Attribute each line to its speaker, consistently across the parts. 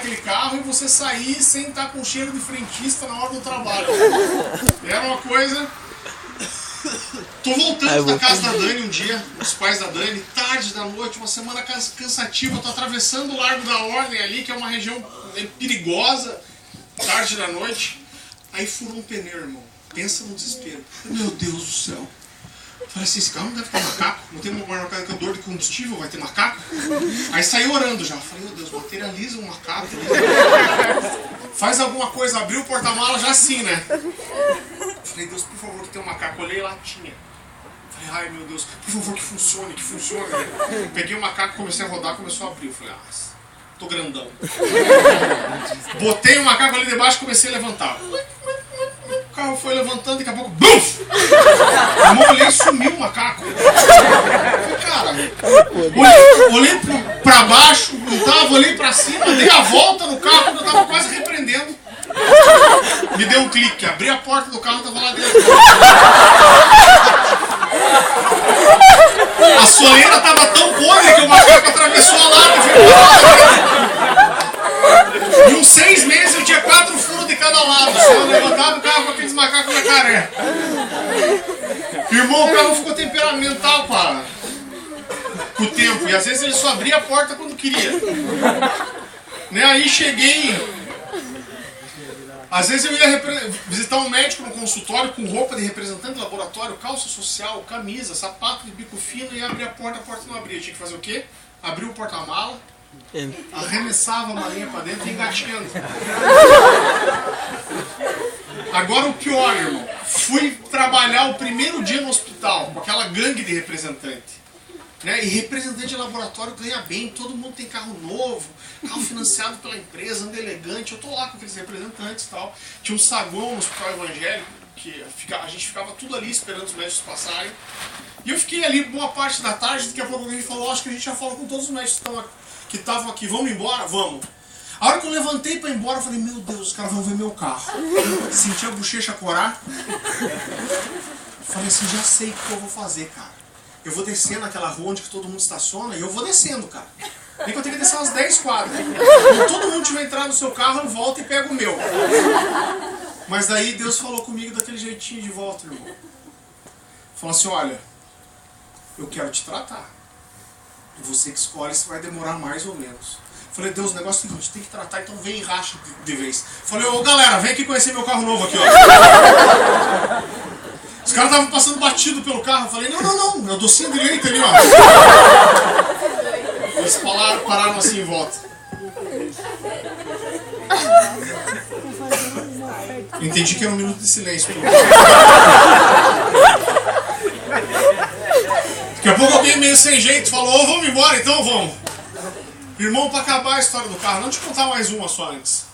Speaker 1: aquele carro e você sair sem estar com cheiro de frentista na hora do trabalho. Era uma coisa... Tô voltando da casa da Dani um dia, os pais da Dani, tarde da noite, uma semana cansativa, tô atravessando o Largo da Ordem ali, que é uma região perigosa, tarde da noite, aí furou um pneu, irmão. Pensa no desespero. Meu Deus do céu. Falei assim, esse carro não deve ter macaco, não tem um marcador de combustível, vai ter macaco? Aí saí orando já, falei, meu Deus, materializa um macaco. Faz alguma coisa, abriu o porta-mala já assim, né? Falei, Deus, por favor, que tem um macaco. Olhei lá, tinha. Falei, ai meu Deus, por favor, que funcione, que funcione. Peguei o macaco, comecei a rodar, começou a abrir. Eu falei, tô grandão. Botei o macaco ali debaixo e comecei a levantar. O carro foi levantando, daqui a pouco, buf! Eu olhei e sumiu o macaco. Falei, cara, olhei pra baixo, não tava, olhei pra cima, dei a volta no carro, quando eu tava quase repreendendo. Me deu um clique, abri a porta do carro e tava lá dentro. A soleira tava tão podre que o macaco atravessou a lata e foi. Em uns 6 meses eu tinha 4 furos de cada lado. Só eu levantava o carro com aqueles macacos na caré. Irmão, o carro ficou temperamental com o tempo. E às vezes ele só abria a porta quando queria. Né? Aí cheguei. Às vezes eu ia visitar um médico no consultório com roupa de representante de laboratório, calça social, camisa, sapato de bico fino e abrir a porta não abria. Eu tinha que fazer o quê? Abrir o porta-mala, arremessava a malinha pra dentro e engatinhando. Agora o pior, irmão. Fui trabalhar o primeiro dia no hospital com aquela gangue de representante. Né? E representante de laboratório ganha bem, todo mundo tem carro novo, carro financiado pela empresa, anda elegante. Eu tô lá com aqueles representantes e tal. Tinha um saguão no hospital evangélico, que a gente ficava tudo ali esperando os médicos passarem. E eu fiquei ali boa parte da tarde, daqui a pouco alguém falou, acho que a gente já falou com todos os médicos que estavam aqui, vamos embora? Vamos. A hora que eu levantei pra ir embora, eu falei, meu Deus, os caras vão ver meu carro. Senti a bochecha corar. Falei assim, já sei o que eu vou fazer, cara. Eu vou descer naquela rua onde todo mundo estaciona e eu vou descendo, cara. Nem que eu tenho que descer umas 10 quadras. Quando todo mundo tiver entrado no seu carro, eu volto e pego o meu. Mas daí Deus falou comigo daquele jeitinho de volta, irmão. Falou assim, olha, eu quero te tratar. Você que escolhe se vai demorar mais ou menos. Falei, Deus, o negócio é o seguinte, tem que tratar, então vem e racha de vez. Falei, ô galera, vem aqui conhecer meu carro novo aqui, ó. Os caras estavam passando batido pelo carro. Eu falei, não, é o docinho de leite ali, ó. Eles pararam assim em volta. Entendi que era um minuto de silêncio. Daqui a pouco alguém meio sem jeito falou, vamos embora então, vamos. Irmão, para acabar a história do carro, não te contar mais uma só antes.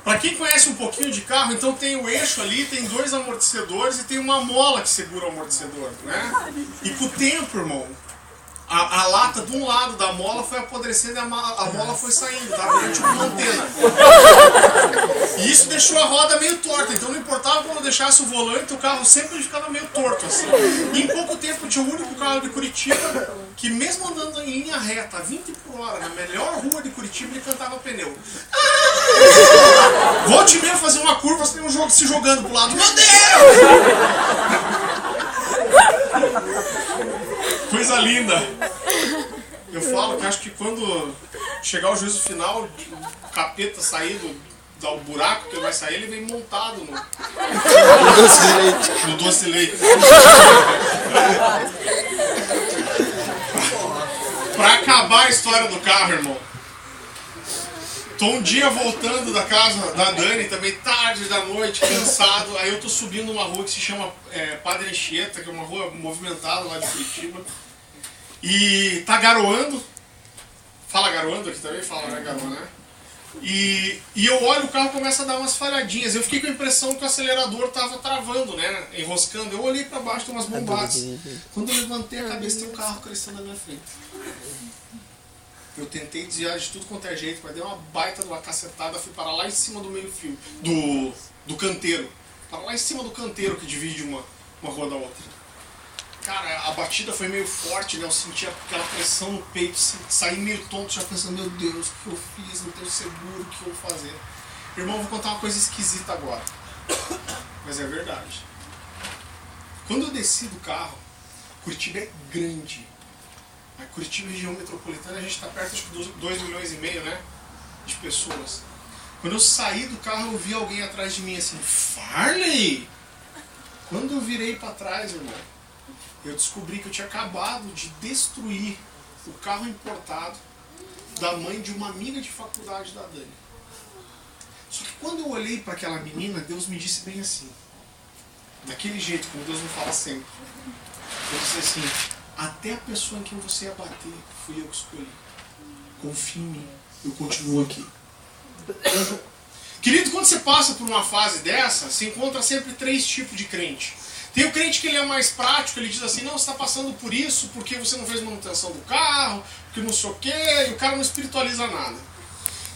Speaker 1: Para quem conhece um pouquinho de carro, então tem o eixo ali, tem 2 amortecedores e tem uma mola que segura o amortecedor, né? E com o tempo, irmão, a lata de um lado da mola foi apodrecendo e a mola foi saindo, tá? Tipo uma antena. E isso deixou a roda meio torta, então não importava quando eu deixasse o volante, o carro sempre ficava meio torto, assim. E em pouco tempo tinha o único carro de Curitiba que mesmo andando em linha reta, a 20 por hora, na melhor rua de Curitiba, ele cantava pneu. Volte mesmo fazer uma curva, você tem um jogo se jogando pro lado. Meu Deus! Coisa linda. Eu falo que acho que quando chegar o juízo final, o capeta sair do buraco que ele vai sair, ele vem montado no doce de leite. No doce de leite. Pra acabar a história do carro, irmão. Tô um dia voltando da casa da Dani, também tarde da noite, cansado. Aí eu tô subindo uma rua que se chama Padre Anchieta, que é uma rua movimentada lá de Curitiba. E tá garoando. Fala garoando aqui também? Fala, né? Garoando, né? E eu olho, o carro começa a dar umas falhadinhas. Eu fiquei com a impressão que o acelerador tava travando, né? Enroscando. Eu olhei pra baixo, tem umas bombadas. Quando eu levantei a cabeça, tem um carro crescendo na minha frente. Eu tentei desviar de tudo quanto é jeito, mas dei uma baita de uma cacetada, fui parar lá em cima do meio-fio, do canteiro. Parar lá em cima do canteiro que divide uma rua da outra. cara, a batida foi meio forte, né? Eu senti aquela pressão no peito, saí meio tonto, já pensando, meu Deus, o que eu fiz? Não tenho seguro, o que eu vou fazer? Irmão, eu vou contar uma coisa esquisita agora. Mas é verdade. Quando eu desci do carro, Curitiba é grande. A Curitiba, região metropolitana, a gente está perto de 2,5 milhões, né? De pessoas. Quando eu saí do carro, eu vi alguém atrás de mim assim, Farley! Quando eu virei para trás, irmão, eu descobri que eu tinha acabado de destruir o carro importado da mãe de uma amiga de faculdade da Dani. Só que quando eu olhei para aquela menina, Deus me disse bem assim, daquele jeito, como Deus me fala sempre. Ele disse assim, até a pessoa em quem você ia bater, fui eu que escolhi. Confia em mim, eu continuo aqui. Querido, quando você passa por uma fase dessa, você encontra sempre 3 tipos de crente. Tem o crente que ele é mais prático, ele diz assim, não, você está passando por isso porque você não fez manutenção do carro, porque não sei o quê, e o cara não espiritualiza nada.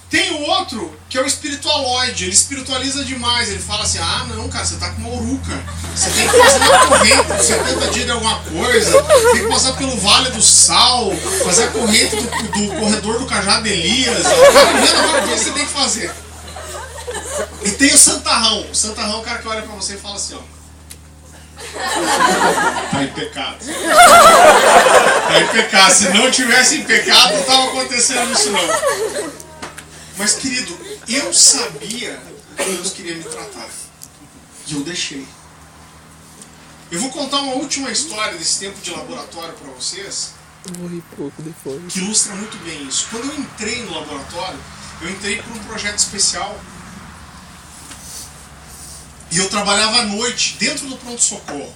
Speaker 1: Tem o outro que é o espiritualoide, ele espiritualiza demais, ele fala assim, ah não, cara, você tá com uma oruca, você tem que fazer uma corrente por 70 dias de alguma coisa, tem que passar pelo Vale do Sal, fazer a corrente do corredor do Cajado de Elias, cara, o que você tem que fazer. E tem o santarrão é o cara que olha pra você e fala assim, ó, tá em pecado. Tá em pecado, se não tivesse em pecado não tava acontecendo isso não. Mas, querido, eu sabia que Deus queria me tratar. E eu deixei. Eu vou contar uma última história desse tempo de laboratório para vocês.
Speaker 2: Morri pouco depois.
Speaker 1: Que ilustra muito bem isso. Quando eu entrei no laboratório, eu entrei por um projeto especial. E eu trabalhava à noite, dentro do pronto-socorro.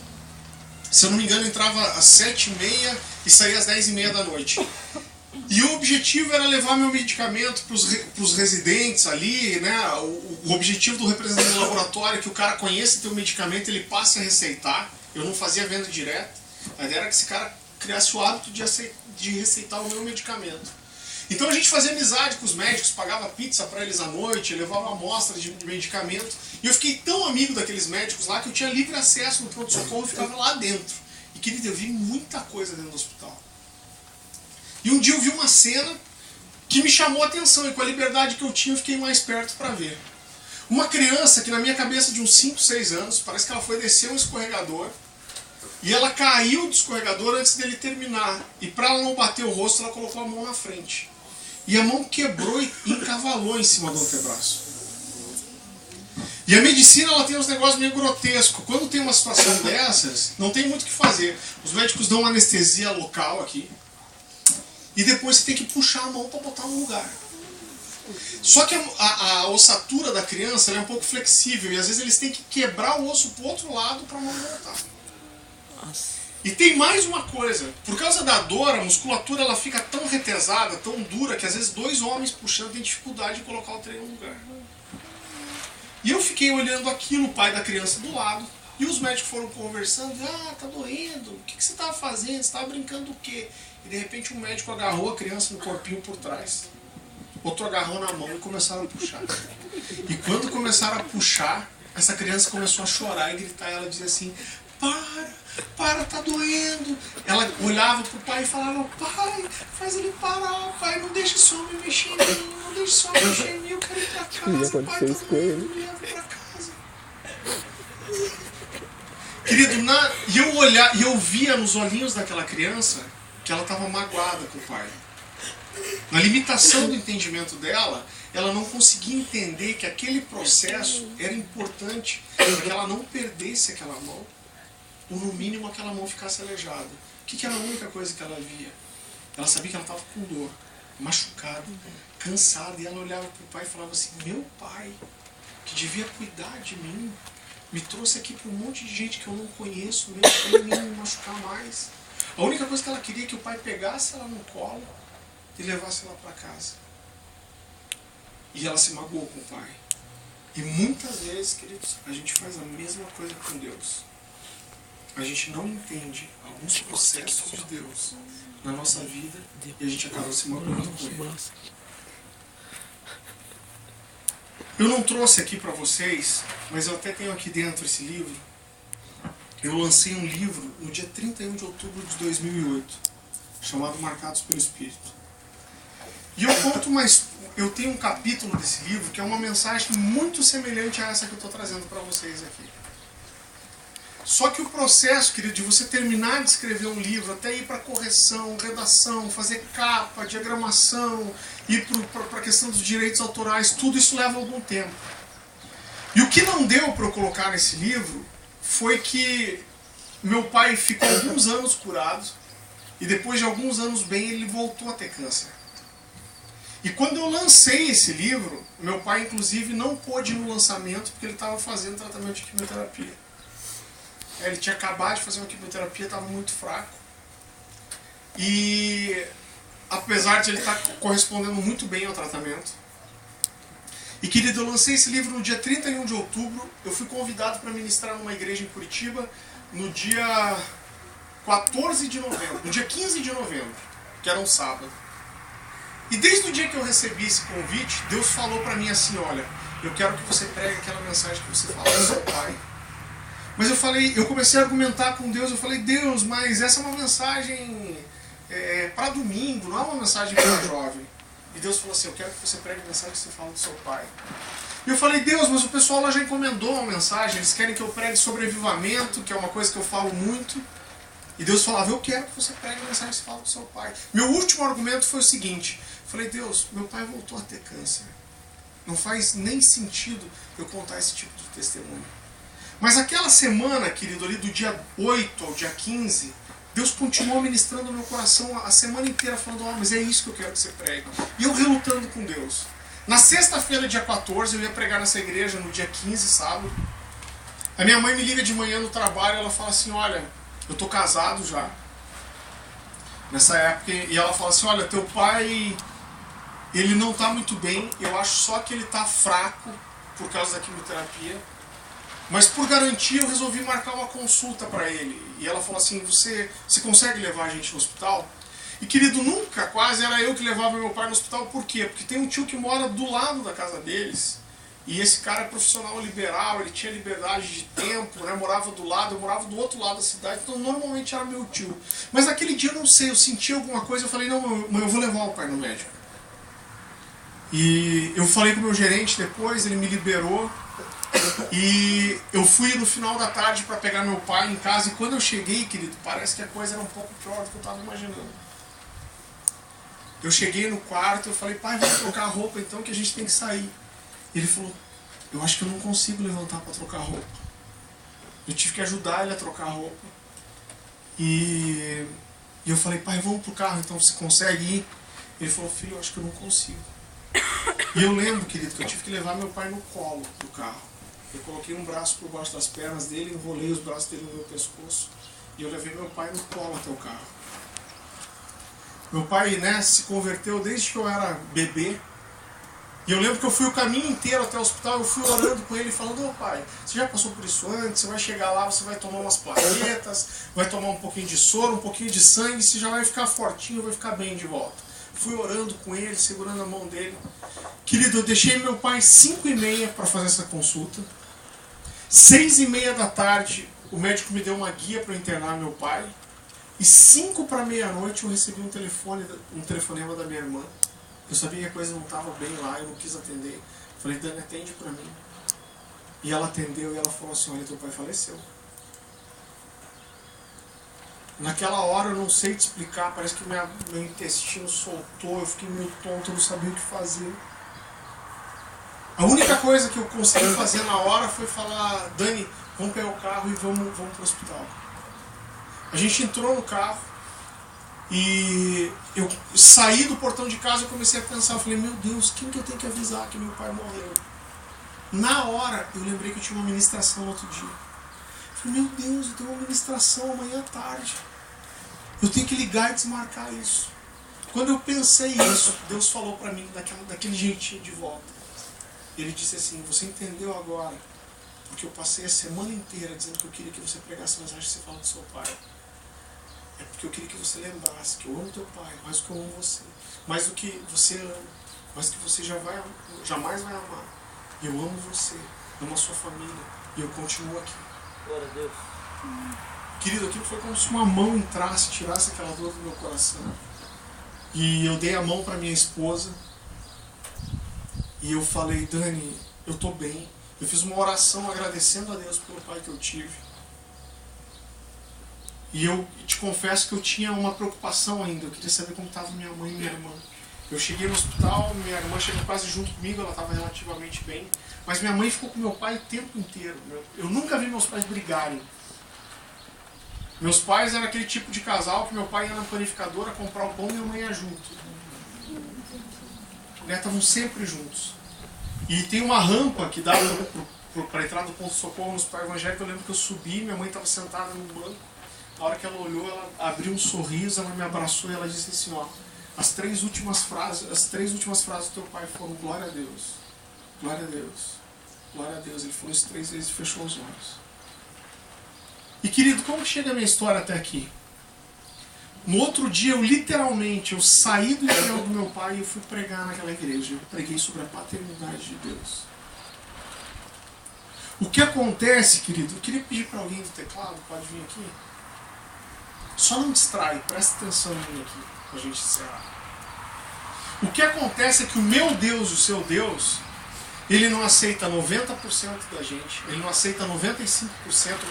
Speaker 1: Se eu não me engano, eu entrava às 7h30 e saía às 10h30 da noite. E o objetivo era levar meu medicamento para os residentes ali, né? O objetivo do representante do laboratório é que o cara conheça teu medicamento, ele passe a receitar. Eu não fazia venda direta. A ideia era que esse cara criasse o hábito de receitar o meu medicamento. Então a gente fazia amizade com os médicos, pagava pizza para eles à noite, levava amostra de medicamento. E eu fiquei tão amigo daqueles médicos lá que eu tinha livre acesso no pronto-socorro e ficava lá dentro. E, querido, eu vi muita coisa dentro do hospital. E um dia eu vi uma cena que me chamou a atenção e com a liberdade que eu tinha eu fiquei mais perto para ver. Uma criança que na minha cabeça de uns 5, 6 anos, parece que ela foi descer um escorregador e ela caiu do escorregador antes dele terminar. E para ela não bater o rosto, ela colocou a mão na frente. E a mão quebrou e encavalou em cima do antebraço. E a medicina ela tem uns negócios meio grotescos. Quando tem uma situação dessas, não tem muito o que fazer. Os médicos dão uma anestesia local aqui. E depois você tem que puxar a mão para botar no lugar. Só que a ossatura da criança ela é um pouco flexível. E às vezes eles têm que quebrar o osso para o outro lado para a mão voltar. E tem mais uma coisa. Por causa da dor, a musculatura ela fica tão retesada, tão dura, que às vezes 2 homens puxando tem dificuldade de colocar o trem no lugar. E eu fiquei olhando aquilo, o pai da criança do lado. E os médicos foram conversando. Ah, tá doendo. O que você estava fazendo? Você estava brincando do quê? E de repente um médico agarrou a criança no corpinho por trás. Outro agarrou na mão e começaram a puxar. E quando começaram a puxar, essa criança começou a chorar e gritar. Ela dizia assim, para, tá doendo. Ela olhava pro pai e falava, pai, faz ele parar, pai, não deixa esse homem mexer em mim, não deixa esse homem mexer em mim, eu quero ir pra casa, pai, tá doendo, me leva pra casa. Querido, e eu via nos olhinhos daquela criança que ela estava magoada com o pai. Na limitação do entendimento dela, ela não conseguia entender que aquele processo era importante para que ela não perdesse aquela mão, ou no mínimo aquela mão ficasse aleijada. O que era a única coisa que ela via? Ela sabia que ela estava com dor, machucada, cansada, e ela olhava para o pai e falava assim, meu pai, que devia cuidar de mim, me trouxe aqui para um monte de gente que eu não conheço, mexer em mim, me machucar mais. A única coisa que ela queria é que o pai pegasse ela no colo e levasse ela para casa. E ela se magoou com o pai. E muitas vezes, queridos, a gente faz a mesma coisa com Deus. A gente não entende alguns processos de Deus na nossa vida e a gente acaba se magoando com ele. Eu não trouxe aqui para vocês, mas eu até tenho aqui dentro esse livro. eu lancei um livro no dia 31 de outubro de 2008, chamado Marcados pelo Espírito. E eu tenho um capítulo desse livro que é uma mensagem muito semelhante a essa que eu estou trazendo para vocês aqui. Só que o processo, querido, de você terminar de escrever um livro, até ir para correção, redação, fazer capa, diagramação, ir para a questão dos direitos autorais, tudo isso leva algum tempo. E o que não deu para eu colocar nesse livro foi que meu pai ficou alguns anos curado, e depois de alguns anos bem, ele voltou a ter câncer. E quando eu lancei esse livro, meu pai inclusive não pôde ir no lançamento porque ele estava fazendo tratamento de quimioterapia. Ele tinha acabado de fazer uma quimioterapia, estava muito fraco. E apesar de ele estar correspondendo muito bem ao tratamento. E querido, eu lancei esse livro no dia 31 de outubro. Eu fui convidado para ministrar numa igreja em Curitiba no dia 14 de novembro, no dia 15 de novembro, que era um sábado. E desde o dia que eu recebi esse convite, Deus falou para mim assim, olha, eu quero que você pregue aquela mensagem que você fala do seu pai. Mas eu comecei a argumentar com Deus, eu falei, Deus, mas essa é uma mensagem para domingo, não é uma mensagem para jovem. E Deus falou assim, eu quero que você pregue a mensagem que você fala do seu pai. E eu falei, Deus, mas o pessoal lá já encomendou uma mensagem, eles querem que eu pregue sobre avivamento, que é uma coisa que eu falo muito. E Deus falava, eu quero que você pregue a mensagem que você fala do seu pai. Meu último argumento foi o seguinte, eu falei, Deus, meu pai voltou a ter câncer. Não faz nem sentido eu contar esse tipo de testemunho. Mas aquela semana, querido, ali do dia 8 ao dia 15, Deus continuou ministrando no meu coração a semana inteira, falando, mas é isso que eu quero que você pregue. E eu relutando com Deus. Na sexta-feira, dia 14, eu ia pregar nessa igreja, no dia 15, sábado. A minha mãe me liga de manhã no trabalho, ela fala assim, olha, eu tô casado já. Nessa época, e ela fala assim, olha, teu pai, ele não tá muito bem, eu acho só que ele tá fraco por causa da quimioterapia. Mas por garantia eu resolvi marcar uma consulta para ele. E ela falou assim, você consegue levar a gente no hospital? E querido, nunca, quase, era eu que levava meu pai no hospital. Por quê? Porque tem um tio que mora do lado da casa deles. E esse cara é profissional liberal, ele tinha liberdade de tempo, né? Morava do lado, eu morava do outro lado da cidade. Então normalmente era meu tio. Mas naquele dia eu não sei, eu senti alguma coisa, eu falei, não, mãe, eu vou levar o pai no médico. E eu falei com o meu gerente depois, ele me liberou. E eu fui no final da tarde para pegar meu pai em casa. E quando eu cheguei, querido, parece que a coisa era um pouco pior do que eu estava imaginando. Eu cheguei no quarto, eu falei, pai, vamos trocar a roupa então que a gente tem que sair. Ele falou, eu acho que eu não consigo levantar para trocar a roupa. Eu tive que ajudar ele a trocar a roupa. E eu falei, pai, vamos pro carro então, você consegue ir? Ele falou, filho, eu acho que eu não consigo. E eu lembro, querido, que eu tive que levar meu pai no colo do carro. Eu coloquei um braço por baixo das pernas dele, enrolei os braços dele no meu pescoço e eu levei meu pai no colo até o carro. Meu pai, né, se converteu desde que eu era bebê. E eu lembro que eu fui o caminho inteiro até o hospital, eu fui orando com ele, falando, pai, você já passou por isso antes, você vai chegar lá, você vai tomar umas plaquetas, vai tomar um pouquinho de soro, um pouquinho de sangue, você já vai ficar fortinho, vai ficar bem de volta. Fui orando com ele, segurando a mão dele. Querido, eu deixei meu pai 5h30 para fazer essa consulta. 6h30 da tarde, o médico me deu uma guia para internar meu pai. E 5 para meia-noite eu recebi um telefonema da minha irmã. Eu sabia que a coisa não estava bem lá, eu não quis atender. Falei, Dani, atende para mim. E ela atendeu e ela falou assim, olha, teu pai faleceu. Naquela hora eu não sei te explicar, parece que meu intestino soltou, eu fiquei meio tonto, eu não sabia o que fazer. A única coisa que eu consegui fazer na hora foi falar, Dani, vamos pegar o carro e vamos para o hospital. A gente entrou no carro e eu saí do portão de casa e comecei a pensar, eu falei, meu Deus, quem que eu tenho que avisar que meu pai morreu? Na hora eu lembrei que eu tinha uma ministração no outro dia. Eu falei, meu Deus, eu tenho uma ministração amanhã à tarde. Eu tenho que ligar e desmarcar isso. Quando eu pensei isso, Deus falou para mim daquele jeitinho de volta. Ele disse assim, você entendeu agora? Porque eu passei a semana inteira dizendo que eu queria que você pregasse a mensagem que você fala do seu pai. É porque eu queria que você lembrasse que eu amo teu pai, mais do que eu amo você. Mais do que você ama, mais do que você jamais vai amar. E eu amo você, amo a sua família. E eu continuo aqui.
Speaker 2: Glória a Deus.
Speaker 1: Querido, aquilo foi como se uma mão entrasse, tirasse aquela dor do meu coração. E eu dei a mão para minha esposa. E eu falei, Dani, eu tô bem. Eu fiz uma oração agradecendo a Deus pelo pai que eu tive. E eu te confesso que eu tinha uma preocupação ainda. Eu queria saber como estava minha mãe e minha irmã. Eu cheguei no hospital, minha irmã chegou quase junto comigo, ela estava relativamente bem. Mas minha mãe ficou com meu pai o tempo inteiro. Eu nunca vi meus pais brigarem. Meus pais eram aquele tipo de casal que meu pai ia na panificadora comprar o pão e minha mãe ia junto. Estavam sempre juntos. E tem uma rampa que dá para entrar do ponto de socorro no hospital evangélico. Eu lembro que eu subi, minha mãe estava sentada no banco. A hora que ela olhou, ela abriu um sorriso, ela me abraçou e ela disse assim, ó, as três últimas frases do teu pai foram glória a Deus, glória a Deus, glória a Deus. Ele falou isso 3 vezes e fechou os olhos. E querido, como chega a minha história até aqui? No outro dia, eu saí do enterro do meu pai e eu fui pregar naquela igreja. Eu preguei sobre a paternidade de Deus. O que acontece, querido? Eu queria pedir para alguém do teclado, pode vir aqui? Só não distrai, presta atenção em mim aqui, para a gente encerrar. O que acontece é que o meu Deus, o seu Deus, ele não aceita 90% da gente, ele não aceita 95%,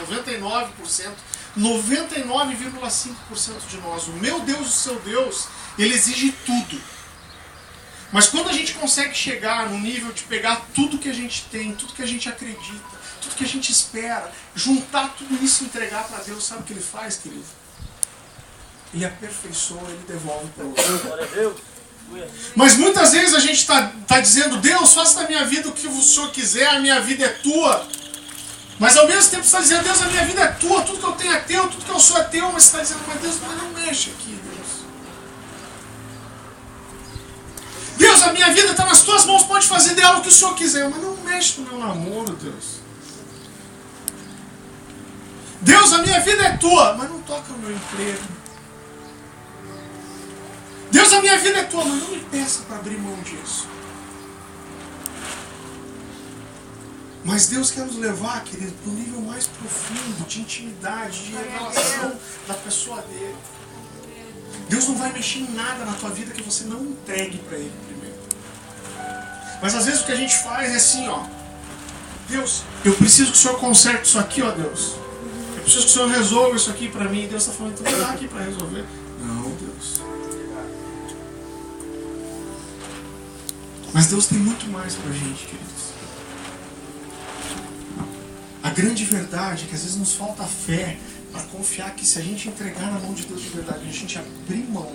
Speaker 1: 99%, 99,5% de nós. O meu Deus, o seu Deus, ele exige tudo. Mas quando a gente consegue chegar no nível de pegar tudo que a gente tem, tudo que a gente acredita, tudo que a gente espera, juntar tudo isso e entregar para Deus, sabe o que ele faz, querido? Ele aperfeiçoa, ele devolve para o outro. Mas muitas vezes a gente está dizendo, Deus, faça da minha vida o que o Senhor quiser, a minha vida é tua. Mas ao mesmo tempo você está dizendo, Deus, a minha vida é tua, tudo que eu tenho é teu, tudo que eu sou é teu. Mas você está dizendo, mas Deus, não mexe aqui, Deus. Deus, a minha vida está nas tuas mãos, pode fazer dela o que o Senhor quiser. Mas não mexe no meu namoro, Deus. Deus, a minha vida é tua, mas não toca no meu emprego. Deus, a minha vida é tua, mas não me peça para abrir mão disso. Mas Deus quer nos levar, querido, para um nível mais profundo de intimidade, de revelação da pessoa dele. Deus não vai mexer em nada na tua vida que você não entregue para ele primeiro. Mas às vezes o que a gente faz é assim, ó. Deus, eu preciso que o Senhor conserte isso aqui, ó Deus. Eu preciso que o Senhor resolva isso aqui para mim. E Deus está falando, então dá aqui para resolver. Não, Deus. Mas Deus tem muito mais pra gente, queridos. A grande verdade é que às vezes nos falta fé para confiar que se a gente entregar na mão de Deus de verdade, a gente abrir mão,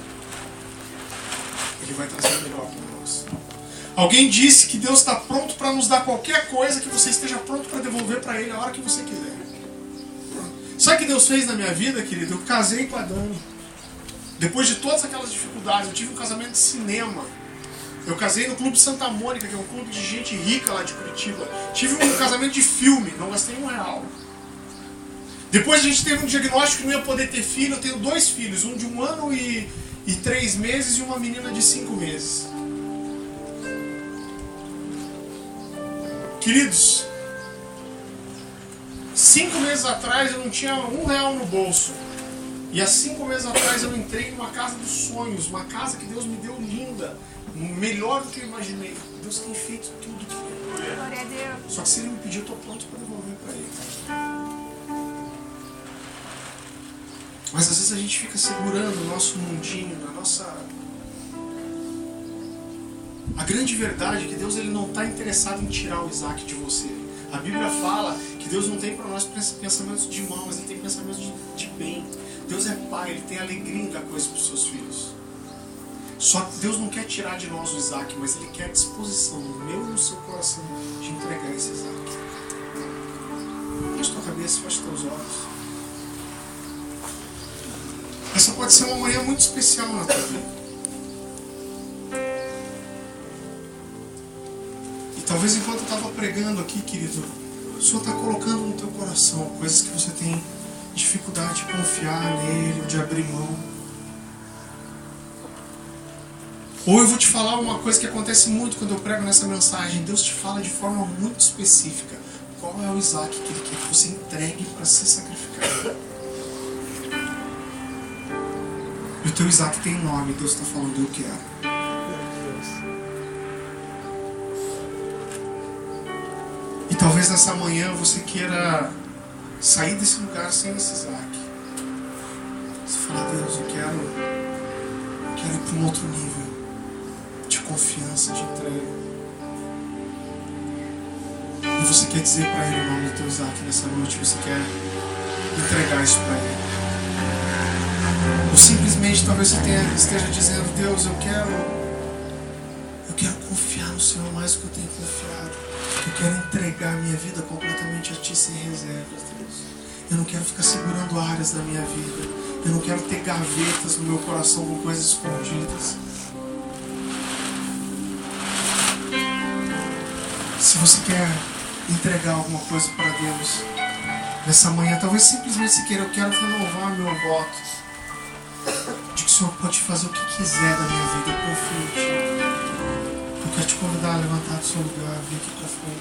Speaker 1: Ele vai trazer o melhor para nós. Alguém disse que Deus está pronto para nos dar qualquer coisa que você esteja pronto para devolver para Ele a hora que você quiser. Sabe o que Deus fez na minha vida, querido? Eu casei com a Dani. Depois de todas aquelas dificuldades, eu tive um casamento de cinema. Eu casei no Clube Santa Mônica, que é um clube de gente rica lá de Curitiba. Tive um casamento de filme, não gastei R$1. Depois a gente teve um diagnóstico que não ia poder ter filho. Eu tenho 2 filhos, um de 1 ano e 3 meses e uma menina de 5 meses. Queridos, 5 meses atrás eu não tinha R$1 no bolso. E há 5 meses atrás eu entrei numa casa dos sonhos, uma casa que Deus me deu linda. Melhor do que eu imaginei. Deus tem feito tudo que Ele. Glória a Deus. Só que se Ele me pedir, eu estou pronto para devolver para Ele. Mas às vezes a gente fica segurando o nosso mundinho, na nossa... A grande verdade é que Deus ele não está interessado em tirar o Isaac de você. A Bíblia fala que Deus não tem para nós pensamentos de mal, mas Ele tem pensamentos de bem. Deus é Pai, Ele tem alegria em dar coisas para os seus filhos. Só que Deus não quer tirar de nós o Isaac, mas Ele quer a disposição no meu e no seu coração de entregar esse Isaac. Fecha tua cabeça, fecha teus olhos. Essa pode ser uma manhã muito especial na tua vida. E talvez enquanto eu estava pregando aqui, querido, o Senhor está colocando no teu coração coisas que você tem dificuldade de confiar nele, de abrir mão. Ou eu vou te falar uma coisa que acontece muito quando eu prego nessa mensagem. Deus te fala de forma muito específica. qual é o Isaac que Ele quer que você entregue para ser sacrificado. E o teu Isaac tem nome, Deus está falando, eu quero. E talvez nessa manhã você queira sair desse lugar sem esse Isaac. Você fala, Deus, eu quero ir para um outro nível de confiança, de entrega. E você quer dizer para Ele o nome do teu Isaac nessa noite, você quer entregar isso para Ele. Ou simplesmente talvez você esteja dizendo, Deus, eu quero confiar no Senhor mais do que eu tenho confiado. Eu quero entregar minha vida completamente a Ti sem reservas, Deus. Eu não quero ficar segurando áreas da minha vida. Eu não quero ter gavetas no meu coração com coisas escondidas. Se você quer entregar alguma coisa para Deus nessa manhã, talvez simplesmente você queira, eu quero renovar meu voto de que o Senhor pode fazer o que quiser da minha vida, eu confio em Ti. Eu quero te convidar a levantar do seu lugar, vir aqui para frente.